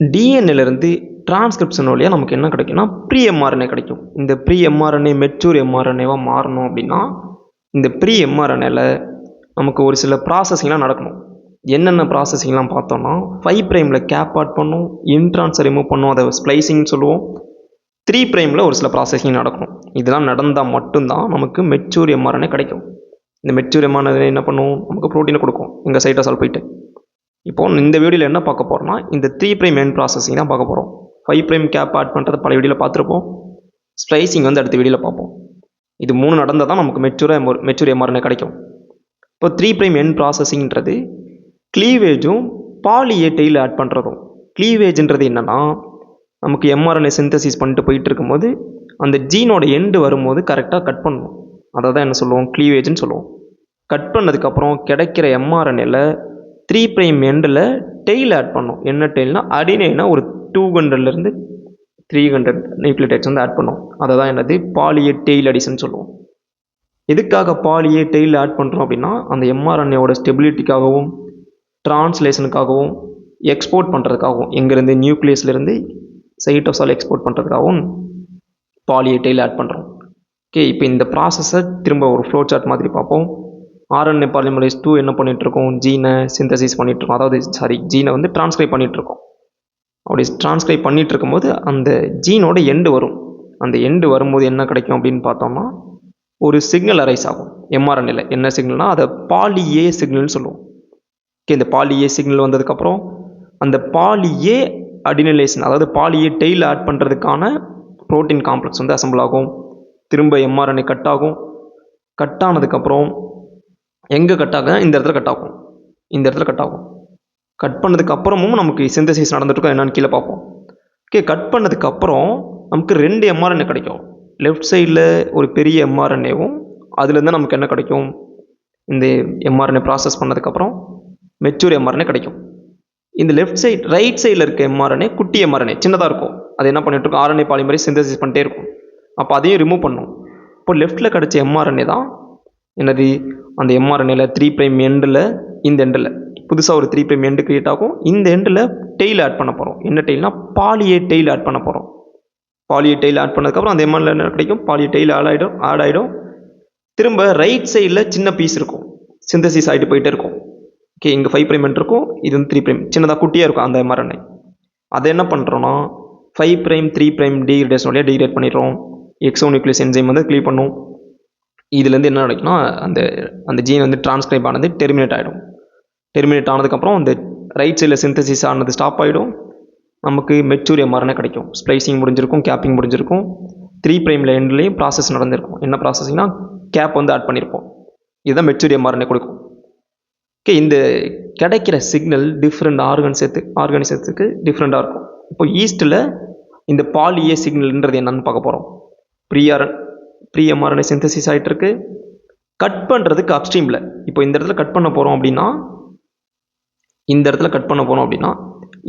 டிஎன்ஏலேருந்து transcription வழியாக நமக்கு என்ன கிடைக்கும்னா ப்ரீ எம்ஆர்என்ஏ கிடைக்கும். இந்த ப்ரீ எம்ஆர்என்ஏ மெச்சூர் எம்ஆர்என்ஏவாக மாறணும் அப்படின்னா இந்த ப்ரீ எம்ஆர்என்ஏல நமக்கு ஒரு சில ப்ராசஸிங்லாம் நடக்கணும். என்னென்ன ப்ராசஸிங்லாம் பார்த்தோம்னா 5 ப்ரைமில் கேப் ஆட் பண்ணும், இன்ட்ரான்ஸை ரிமூவ் பண்ணும், அதை ஸ்ப்ளைசிங்னு சொல்லுவோம். 3 ப்ரைமில் ஒரு சில ப்ராசஸிங் நடக்கணும். இதெல்லாம் நடந்தால் மட்டும்தான் நமக்கு மெச்சூர் எம்ஆர்என்ஏ கிடைக்கும். இந்த மெச்சூர் எம்ஆர்என்ஏ என்ன பண்ணும், நமக்கு ப்ரோட்டீனை கொடுக்கும் எங்கள் சைட்டோசால் போயிட்டு. இப்போது இந்த வீடியோவில் என்ன பார்க்க போகிறோம்னா இந்த 3 ப்ரைம் எண்ட் ப்ராசஸிங் தான் பார்க்க போகிறோம். 5 ப்ரைம் கேப் ஆட் பண்ணுறது பல வீடியோவில் பார்த்துருப்போம். ஸ்ப்ளைசிங் வந்து அடுத்த வீடியோவில் பார்ப்போம். இது 3 நடந்தால் தான் நமக்கு மெச்சூர் எம்ஆர்என்ஏ கிடைக்கும். இப்போ 3 ப்ரைம் எண்ட் ப்ராசஸிங்கிறது க்ளீவேஜும் பாலி ஏ டெயில் ஆட் பண்ணுறதும். க்ளீவேஜ்ன்றது என்னென்னா நமக்கு எம்ஆர்என்ஏ சிந்தசிஸ் பண்ணிட்டு போயிட்டு இருக்கும்போது அந்த ஜீனோட எண்டு வரும்போது கரெக்டாக கட் பண்ணணும். அதை தான் என்ன சொல்லுவோம், க்ளீவேஜ்னு சொல்லுவோம். கட் பண்ணதுக்கப்புறம் கிடைக்கிற எம்ஆர்என்ஏல 3 ப்ரைம் எண்டில் டெயில் ஆட் பண்ணோம். என்ன டெயில்னா அடினேனா ஒரு 200லேருந்து 300 நியூக்ளியோடைட்ஸ் வந்து ஆட் பண்ணோம். அதை தான் என்னது பாலியே டெயில் அடிஷன் சொல்லுவோம். எதுக்காக பாலியே டெயில் ஆட் பண்ணுறோம் அப்படின்னா அந்த எம்ஆர்என்ஏவோட ஸ்டெபிலிட்டிக்காகவும் டிரான்ஸ்லேஷனுக்காகவும் எக்ஸ்போர்ட் பண்ணுறதுக்காகவும் எங்கேருந்து நியூக்ளியஸ்லேருந்து சைட்டோசால் எக்ஸ்போர்ட் பண்ணுறதுக்காகவும் பாலியே டெயில் ஆட் பண்ணுறோம். ஓகே, இப்போ இந்த ப்ராசஸை திரும்ப ஒரு ஃப்ளோ சார்ட் மாதிரி பார்ப்போம். ஆர்என்ஏ பாலிமரேஸ் 2 என்ன பண்ணிகிட்ருக்கோம், ஜீனை சிந்தசிஸ் பண்ணிகிட்ருக்கோம். அதாவது ஜீனை வந்து டிரான்ஸ்கிரைப் பண்ணிகிட்ருக்கோம். அப்படி டிரான்ஸ்கிரைப் பண்ணிகிட்டு இருக்கும்போது அந்த ஜீனோட எண்டு வரும். அந்த எண்டு வரும்போது என்ன கிடைக்கும் அப்படின்னு பார்த்தோம்னா ஒரு சிக்னல் அரைஸ் ஆகும் எம்ஆர்என்ஏல. என்ன சிக்னல்னால் அதை பாலி ஏ சிக்னல்னு சொல்லுவோம். ஓகே, இந்த பாலி ஏ சிக்னல் வந்ததுக்கப்புறம் அந்த பாலி ஏ அடினலேஷன், அதாவது பாலி ஏ டெயில் ஆட் பண்ணுறதுக்கான ப்ரோட்டீன் காம்ப்ளெக்ஸ் வந்து அசம்பிள் ஆகும். திரும்ப எம்ஆர்என்ஏ கட் ஆகும். கட் ஆனதுக்கப்புறம் எங்கே கட் ஆகும், இந்த இடத்துல கட் ஆகும். இந்த இடத்துல கட் ஆகும். கட் பண்ணதுக்கப்புறமும் நமக்கு சிந்தசிஸ் நடந்துட்டுருக்கோம் என்னன்னு கீழே பார்ப்போம். ஓகே, கட் பண்ணதுக்கப்புறம் நமக்கு 2 எம்ஆர்என்ஏ கிடைக்கும். லெஃப்ட் சைடில் ஒரு பெரிய எம்ஆர்என்ஏவும் அதுலேருந்து நமக்கு என்ன கிடைக்கும், இந்த எம்ஆர்என்ஏ ப்ராசஸ் பண்ணதுக்கப்புறம் மெச்சூர் எம்ஆர்என்ஏ கிடைக்கும். இந்த லெஃப்ட் சைட் ரைட் சைடில் இருக்க எம்ஆர்என்ஏ குட்டி எம்ஆர்என்ஏ சின்னதாக இருக்கும். அது என்ன பண்ணிட்டுருக்கோம், ஆர்என்ஏ பாலிமரேஸ் சிந்தசிஸ் பண்ணிட்டே இருக்கும். அப்போ அதையும் ரிமூவ் பண்ணும். இப்போ லெஃப்ட்டில் கிடச்ச எம்ஆர்என்ஏ தான் என்னது, அந்த எம்ஆர்என்ஏல 3 ப்ரைம் எண்டில் இந்த எண்டில் புதுசாக ஒரு 3 ப்ரைம் எண்டு கிரியேட் ஆகும். இந்த எண்டில் டெயில் ஆட் பண்ண போகிறோம். என்ன டெயில்னா பாலியே டெயில் ஆட் பண்ண போகிறோம். பாலியே டெயில் ஆட் பண்ணதுக்கப்புறம் அந்த எம்ஆர்என்ஏ என்ன கிடைக்கும், பாலியே டெயில் ஆட் ஆகிடும். திரும்ப ரைட் சைடில் சின்ன பீஸ் இருக்கும், சிந்தசிஸ் ஆகிட்டு போயிட்டே இருக்கும். ஓகே, இங்கே 5 ப்ரைம் எண்ட் இருக்கும், இது வந்து 3 ப்ரைம் சின்னதாக குட்டியாக இருக்கும் அந்த எம்ஆர்என்ஏ. அதை என்ன பண்ணுறோன்னா 5 ப்ரைம் 3 ப்ரைம் டீகிரேடேஷன் வழியாக டீகிரேட் பண்ணிடுறோம். எக்ஸோ நியூக்ளியஸ் என்சைம் வந்து க்ளீவ் பண்ணும். இதுலேருந்து என்ன நடக்கும்னா அந்த ஜீன் வந்து டிரான்ஸ்கிரைப் ஆனது டெர்மினேட் ஆகிடும். டெர்மினேட் ஆனதுக்கப்புறம் அந்த ரைட் சைடில் சிந்தசிஸ் ஆனது ஸ்டாப் ஆகிடும். நமக்கு மெச்சூர் எம்ஆர்என்ஏ கிடைக்கும். ஸ்ப்ளைசிங் முடிஞ்சிருக்கும், கேப்பிங் முடிஞ்சிருக்கும். 3 ப்ரைமில் எண்ட்லேயும் ப்ராசஸ் நடந்திருக்கும். என்ன ப்ராசஸிங்னா கேப் வந்து ஆட் பண்ணியிருப்போம். இதுதான் மெச்சூர் எம்ஆர்என்ஏ கொடுக்கும். ஓகே, இந்த கிடைக்கிற சிக்னல் டிஃப்ரெண்ட் ஆர்கானிசத்துக்கு டிஃப்ரெண்ட்டாக இருக்கும். இப்போ ஈஸ்ட்டில் இந்த பாலியே சிக்னல்ன்றது என்னன்னு பார்க்க போகிறோம். ப்ரீ எம்ஆர்என்ஏ சிந்தசிஸ் ஆகிட்டு இருக்கு. கட் பண்ணுறதுக்கு அப்ஸ்ட்ரீமில் இப்போ இந்த இடத்துல கட் பண்ண போகிறோம் அப்படின்னா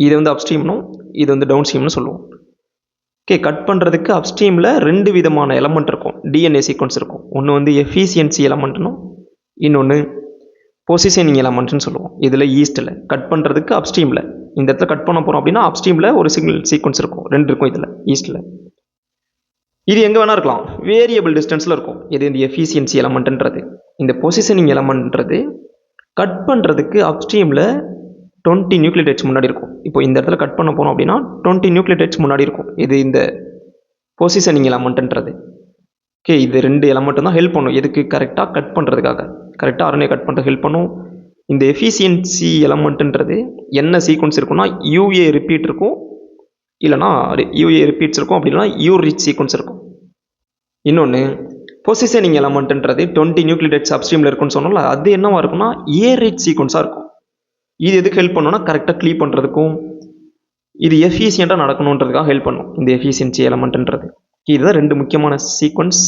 இது வந்து அப்ஸ்ட்ரீம்னும் இது வந்து டவுன் ஸ்ட்ரீம்னு சொல்லுவோம். ஓகே, கட் பண்ணுறதுக்கு அப்ஸ்ட்ரீமில் 2 விதமான எலமெண்ட் இருக்கும், டிஎன்ஏ சீக்வன்ஸ் இருக்கும். ஒன்று வந்து எஃபிஷியன்சி எலமெண்ட்னும் இன்னொன்று பொசிஷனிங் எலமெண்ட்னு சொல்லுவோம். இதில் ஈஸ்ட்டில் கட் பண்ணுறதுக்கு அப்ஸ்ட்ரீமில் இந்த இடத்துல கட் பண்ண போகிறோம் அப்படின்னா அப்ஸ்ட்ரீமில் ஒரு சிக்னல் சீக்வன்ஸ் இருக்கும், 2 இருக்கும் இதில் ஈஸ்ட்டில். இது எங்கே வேணா இருக்கலாம், வேரியபிள் டிஸ்டன்ஸில் இருக்கும். இது இந்த எஃபிஷியன்சி எலமெண்ட்ன்றது. இந்த பொசிஷனிங் எலமெண்ட்ன்றது கட் பண்ணுறதுக்கு அப்ஸ்ட்ரீமில் 20 நியூக்ளியோடைட்ஸ் முன்னாடி இருக்கும். இப்போ இந்த இடத்துல கட் பண்ண போனோம் அப்படின்னா 20 நியூக்ளியோடைட்ஸ் முன்னாடி இருக்கும். இது இந்த பொசிஷனிங் எலமெண்ட்ன்றது. ஓகே, இது 2 எலமெண்ட்டும் தான் ஹெல்ப் பண்ணும். எதுக்கு, கரெக்டாக கட் பண்ணுறதுக்காக, கரெக்டாக ஆர்என்ஏ கட் பண்ணுறது ஹெல்ப் பண்ணும். இந்த எஃபிஷியன்சி எலமெண்ட்ன்றது என்ன சீக்வன்ஸ் இருக்குன்னா யூஏ ரிப்பீட் இருக்கும், இல்லைனா யூஏ ரிப்பீட்ஸ் இருக்கும், அப்படி இல்லைனா யூ ரிச் சீக்வன்ஸ் இருக்கும். இன்னொன்று பொசிஷனிங் எலமெண்ட்ன்றது 20 நியூக்ளியோடைட்ஸ் அப்ஸ்ட்ரீமில் இருக்குன்னு சொன்னோம்ல, அது என்னவா இருக்குன்னா ஏ ரிச் சீக்வன்ஸாக இருக்கும். இது எதுக்கு ஹெல்ப் பண்ணுன்னா கரெக்டாக க்ளீவ் பண்ணுறதுக்கும் இது எஃபிஷியண்ட்டாக நடக்கணுன்றதுக்காக ஹெல்ப் பண்ணும் இந்த எஃபிஷியன்சி எலமெண்ட்ன்றது. இதுதான் 2 முக்கியமான சீக்வன்ஸ்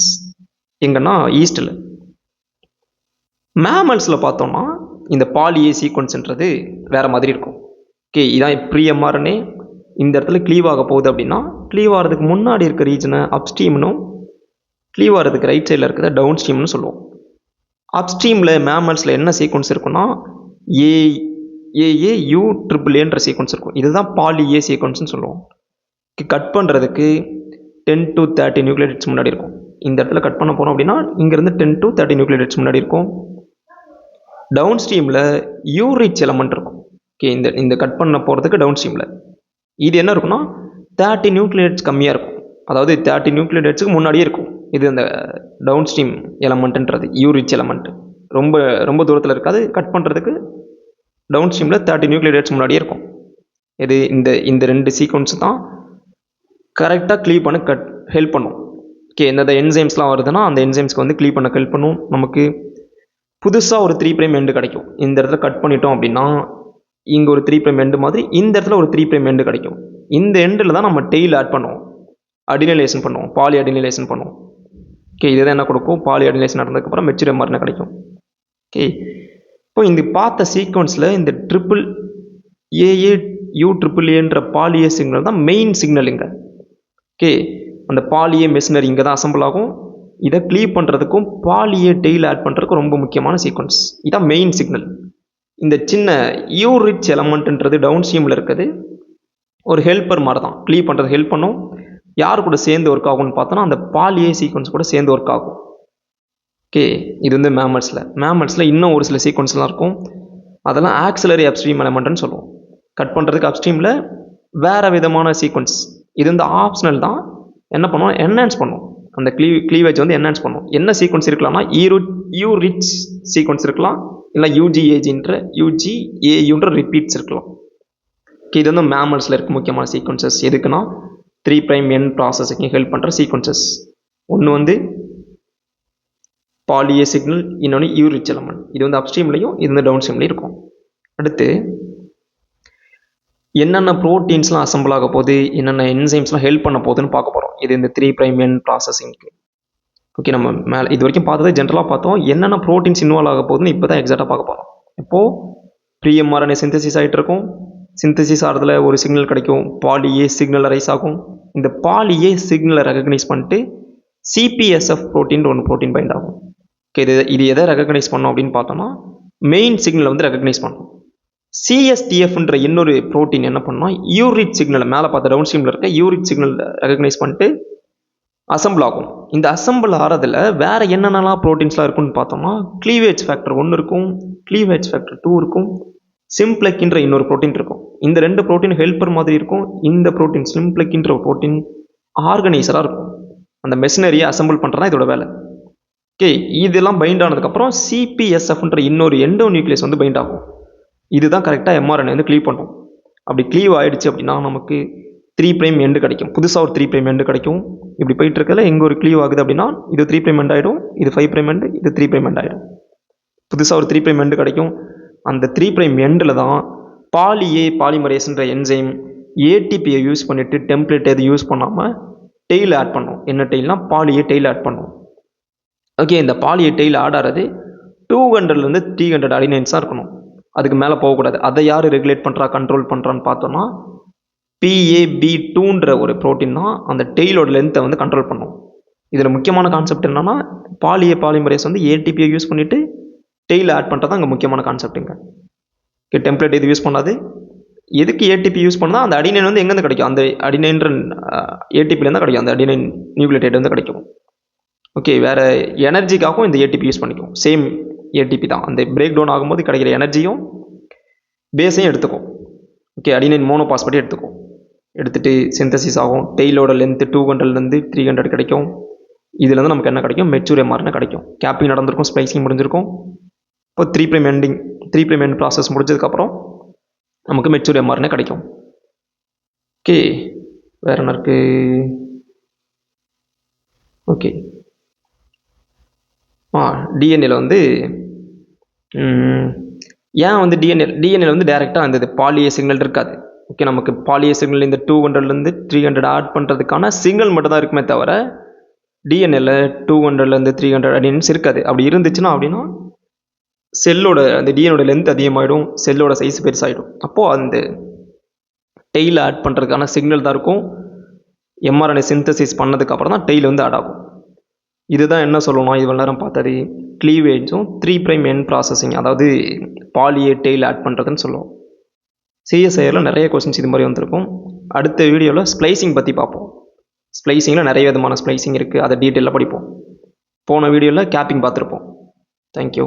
எங்கன்னா ஈஸ்ட்டில். மேமல்ஸில் பார்த்தோம்னா இந்த பாலியே சீக்வன்ஸ்ன்றது வேறு மாதிரி இருக்கும். ஓகே, இதான் ப்ரீ எம்ஆர்என்ஏ இந்த இடத்துல க்ளீவ் ஆக போகுது அப்படின்னா க்ளீவ் ஆகிறதுக்கு முன்னாடி இருக்க ரீஜனை அப்ஸ்ட்ரீம்னும் க்ளீவ் ஆகிறதுக்கு ரைட் சைடில் இருக்கிறத டவுன் ஸ்ட்ரீம்னு சொல்லுவோம். அப்ஸ்ட்ரீமில் மேமல்ஸில் என்ன சீக்வன்ஸ் இருக்குன்னா ஏஏ ட்ரிபிள் ஏன்ற சீக்வன்ஸ் இருக்கும். இதுதான் பாலி ஏ சீக்வன்ஸ்னு சொல்லுவோம். கட் பண்ணுறதுக்கு 10 to 30 நியூக்ளியோடைட்ஸ் முன்னாடி இருக்கும். இந்த இடத்துல கட் பண்ண போகிறோம் அப்படின்னா இங்கேருந்து 10 to 30 நியூக்ளியோடைட்ஸ் முன்னாடி இருக்கும். டவுன் ஸ்ட்ரீமில் யூரிச் எலமெண்ட் இருக்கும். ஓகே, இந்த கட் பண்ண போகிறதுக்கு டவுன் ஸ்ட்ரீமில் இது என்ன இருக்குன்னா 30 நியூக்ளியோடைட்ஸ் கம்மியாக இருக்கும். அதாவது 30 நியூக்ளியோடைட்ஸுக்கு முன்னாடியே இருக்கும். இது அந்த டவுன் ஸ்ட்ரீம் எலமெண்ட்டுன்றது யூரிச் எலமெண்ட் ரொம்ப ரொம்ப தூரத்தில் இருக்காது. கட் பண்ணுறதுக்கு டவுன் ஸ்ட்ரீமில் 30 நியூக்ளியோடைட்ஸ் முன்னாடியே இருக்கும். இது இந்த ரெண்டு சீக்வன்ஸ் தான் கரெக்டாக க்ளீவ் பண்ண ஹெல்ப் பண்ணும். ஓகே, எந்தெந்த என்சைம்ஸ்லாம் வருதுன்னா அந்த என்சைம்ஸ்க்கு வந்து க்ளீவ் பண்ண ஹெல்ப் பண்ணும். நமக்கு புதுசாக ஒரு 3' எண்டு கிடைக்கும். இந்த இடத்துல கட் பண்ணிட்டோம் அப்படின்னா இங்கே ஒரு 3' எண்டு மாதிரி இந்த இடத்துல ஒரு 3' எண்டு கிடைக்கும். இந்த எண்டில் தான் நம்ம டெய்ல் ஆட் பண்ணுவோம், அடினலைசேஷன் பண்ணுவோம், பாலி அடினலைசேஷன் பண்ணுவோம். ஓகே, இதுதான் என்ன கொடுக்கும், பாலி அடினலைசேஷன் நடந்ததுக்கப்புறம் மெச்சூர் எம்ஆர்என்ஏ கிடைக்கும். ஓகே, இப்போ இந்த பார்த்த சீக்வன்ஸில் இந்த ஏஏ-ட்ரிபிள்-ஏன்ற பாலியே சிக்னல் தான் மெயின் சிக்னல் இங்கே. ஓகே, அந்த பாலியே மெஷினரி இங்கே தான் அசம்பிள் ஆகும். இதை க்ளீவ் பண்ணுறதுக்கும் பாலியே டெய்ல் ஆட் பண்ணுறதுக்கும் ரொம்ப முக்கியமான சீக்வன்ஸ். இதான் மெயின் சிக்னல். இந்த சின்ன யூரிச் எலமெண்ட்ன்றது டவுன் ஸ்ட்ரீமில் இருக்குது ஒரு ஹெல்ப்பர் மாதிரி தான், க்ளீவ் பண்ணுறது ஹெல்ப் பண்ணும். யார் கூட சேர்ந்து ஒர்க் ஆகும்னு பார்த்தோன்னா அந்த பாலியே சீக்வன்ஸ் கூட சேர்ந்து ஒர்க் ஆகும். ஓகே, இது வந்து மேமல்ஸில் இன்னும் ஒரு சில சீக்வன்ஸ்லாம் இருக்கும். அதெல்லாம் ஆக்சிலரி அப்ஸ்ட்ரீம் எலமெண்ட்னு சொல்லுவோம். கட் பண்ணுறதுக்கு அப்ஸ்ட்ரீமில் வேறு விதமான சீக்வன்ஸ். இது வந்து ஆப்ஷனல் தான். என்ன பண்ணுவோம், என்ஹான்ஸ் பண்ணுவோம். அந்த க்ளீவேஜ் வந்து என்ஹான்ஸ் பண்ணுவோம். என்ன சீக்வன்ஸ் இருக்கலாம்னா யூரிச் சீக்வன்ஸ் இருக்கலாம், இல்லை யூஜிஏயுன்ற ரிப்பீட்ஸ் இருக்கலாம். ஓகே, இது வந்து மேமல்ஸில் இருக்க முக்கியமான சீக்வன்சஸ். எதுக்குன்னா 3' ப்ராசஸிங் ஹெல்ப் பண்ணுற சீக்வன்சஸ். ஒன்று வந்து பாலியே சிக்னல், இன்னொன்று யூரிச் எலமெண்ட். இது வந்து அப்ஸ்ட்ரீம்லையும் இது வந்து டவுன் ஸ்ட்ரீம்லையும் இருக்கும். அடுத்து என்னென்ன ப்ரோட்டீன்ஸ்லாம் அசம்பிள் ஆக போகுது, என்னென்ன என்சைம்ஸ்லாம் ஹெல்ப் பண்ண போகுதுன்னு பார்க்க போகிறோம். இது இந்த 3' ப்ராசஸிங்க்கு. ஓகே, நம்ம மேலே இது வரைக்கும் பார்த்தது ஜென்ரலாக பார்த்தோம். என்னென்ன ப்ரோட்டீன்ஸ் இன்வால்வ் ஆக போகுதுன்னு இப்போ தான் எக்ஸாக்டாக பார்க்க போகிறோம். இப்போது ப்ரீ-எம்ஆர்என்ஏ சிந்தசிஸ் ஆகிட்டு இருக்கும். சிந்தசிஸ் ஆகிறதுல ஒரு சிக்னல் கிடைக்கும், பாலியே சிக்னல் ரைஸ் ஆகும். இந்த பாலியே சிக்னலை ரெகக்னைஸ் பண்ணிட்டு சிபிஎஸ்எஃப் ப்ரோட்டீன் ஒன்று ப்ரோட்டீன் பைண்ட் ஆகும். ஓகே, இது எதை ரெகக்னைஸ் பண்ணோம் அப்படின்னு பார்த்தோம்னா மெயின் சிக்னலை வந்து ரெகக்னைஸ் பண்ணோம். சிஎஸ்டிஎஃப்ன்ற இன்னொரு ப்ரோட்டீன் என்ன பண்ணோம், யூரிச் சிக்னலை மேலே பார்த்த டவுன் ஸ்ட்ரீமில் இருக்க யூரிச் சிக்னல் ரெகக்னைஸ் பண்ணிட்டு அசம்பிள் ஆகும். இந்த அசம்பிள் ஆகிறதுல வேறு என்னென்னலாம் ப்ரோட்டீன்ஸ்லாம் இருக்குன்னு பார்த்தோம்னா க்ளீவேஜ் ஃபேக்டர் 1 இருக்கும், க்ளீவேஜ் ஃபேக்டர் 2 இருக்கும், சிம்ப்ளெக்ன்ற இன்னொரு ப்ரோட்டீன் இருக்கும். இந்த ரெண்டு ப்ரோட்டீன் ஹெல்ப்பர் மாதிரி இருக்கும். இந்த ப்ரோட்டீன் சிம்ப்ளெக்ன்ற ப்ரோட்டீன் ஆர்கனைசராக இருக்கும். அந்த மெஷினரியை அசம்பிள் பண்ணுறதா இதோட வேலை. ஓகே, இதெல்லாம் பைண்ட் ஆனதுக்கப்புறம் சிபிஎஸ்எஃப்ன்ற இன்னொரு எண்டோ நியூக்ளியஸ் வந்து பைண்ட் ஆகும். இதுதான் கரெக்டாக எம்ஆர்என்ஏ வந்து க்ளீவ் பண்ணும். அப்படி க்ளீவ் ஆகிடுச்சு அப்படின்னா நமக்கு 3' எண்டு கிடைக்கும். புதுசாக ஒரு 3' எண்டு கிடைக்கும். இப்படி போயிட்டு இருக்கல எங்கே ஒரு க்ளீவ் ஆகுது அப்படின்னா இது 3' எண்ட் ஆகிடும், இது 5' எண்டு, இது 3' எண்ட் ஆகிடும். புதுசாக ஒரு 3' எண்டு கிடைக்கும். அந்த 3' எண்டில் தான் பாலிமரேஸ்ன்ற என்சைம் ஏடிபியை யூஸ் பண்ணிவிட்டு டெம்ப்ளேட் எது யூஸ் பண்ணாமல் டெய்ல் ஆட் பண்ணும். என்ன டெய்ல்னா பாலியே டெய்ல் ஆட் பண்ணும். ஓகே, இந்த பாலியே டெய்ல் ஆட் ஆகிறது 200லேருந்து 300 அடினைன்ஸாக இருக்கணும். அதுக்கு மேலே போகக்கூடாது. அதை யார் ரெகுலேட் பண்ணுறா, கண்ட்ரோல் பண்ணுறான்னு பார்த்தோன்னா PAB2ன்ற ஒரு ப்ரோட்டீன் தான் அந்த டெய்லோட லென்த்தை வந்து கண்ட்ரோல் பண்ணும். இதில் முக்கியமான கான்செப்ட் என்னென்னா பாலிமரேஸ் வந்து ஏடிபியை யூஸ் பண்ணிவிட்டு டெய்ல் ஆட் பண்ணுறது அங்கே முக்கியமான கான்செப்ட்டுங்க. ஓகே, டெம்ப்ளேட் இது யூஸ் பண்ணாது. எதுக்கு ஏடிபி யூஸ் பண்ணால் அந்த அடினைன் வந்து எங்கேருந்து கிடைக்கும், அந்த அடினைன்ற ஏடிபிலேருந்து தான் கிடைக்கும், அந்த அடினைன் நியூக்ளியோடைட் வந்து கிடைக்கும். ஓகே, வேறு எனர்ஜிக்காகவும் இந்த ஏடிபி யூஸ் பண்ணிக்கும். சேம் ஏடிபி தான். அந்த பிரேக் டவுன் ஆகும்போது கிடைக்கிற எனர்ஜியும் பேஸையும் எடுத்துக்கும். ஓகே, அடினைன் மோனோபாஸ்பேட் எடுத்துக்கும். எடுத்துகிட்டு சிந்தசிஸ் ஆகும். டெய்லோட லென்த்து 200லேருந்து 300 கிடைக்கும். இதுலேருந்து நமக்கு என்ன கிடைக்கும், மெச்சூர் எம்ஆர்என்ஏ கிடைக்கும். கேப்பிங் நடந்திருக்கும், ஸ்ப்ளைசிங் முடிஞ்சிருக்கும். இப்போ 3' எண்ட் ப்ராசஸ் முடிஞ்சதுக்கப்புறம் நமக்கு மெச்சூர் எம்ஆர்என்ஏ கிடைக்கும். ஓகே, வேறு என்ன இருக்குது? ஓகே, டிஎன்ஏல வந்து ஏன் வந்து டிஎன்ஏல வந்து டைரெக்டாக அந்த பாலியே சிக்னல் இருக்காது. ஓகே, நமக்கு பாலியே சிக்னல் இந்த 200லேருந்து 300 ஆட் பண்ணுறதுக்கான சிக்னல் மட்டும் தான் இருக்குமே தவிர டிஎன்ஏல 200லேருந்து 300 அடினன்ஸ் இருக்காது. அப்படி இருந்துச்சுன்னா அப்படின்னா செல்லோட அந்த டிஎன்ஏட லென்த் அதிகமாகிடும், செல்லோட சைஸ் பெருசாகிடும். அப்போது அந்த டெய்ல் ஆட் பண்ணுறதுக்கான சிக்னல் தான் இருக்கும். எம்ஆர்என்ஏ சிந்தசிஸ் பண்ணதுக்கப்புறம் தான் டெய்ல் வந்து ஆட் ஆகும். இதுதான் என்ன சொல்லணும், இவ்வளோ நேரம் பார்த்தது க்ளீவேஜும் 3' எண்ட் ப்ராசஸிங், அதாவது பாலியே டெய்ல் ஆட் பண்ணுறதுன்னு சொல்லுவோம். சிஎஸ்ஐஆரில் நிறைய கொஸ்டின்ஸ் இது மாதிரி வந்திருக்கும். அடுத்த வீடியோவில் ஸ்ப்ளைசிங் பற்றி பார்ப்போம். ஸ்ப்ளைசிங்கில் நிறைய விதமான ஸ்ப்ளைசிங் இருக்குது, அதை டீட்டெயிலாக படிப்போம். போன வீடியோவில் கேப்பிங் பார்த்துருப்போம். தேங்க்யூ.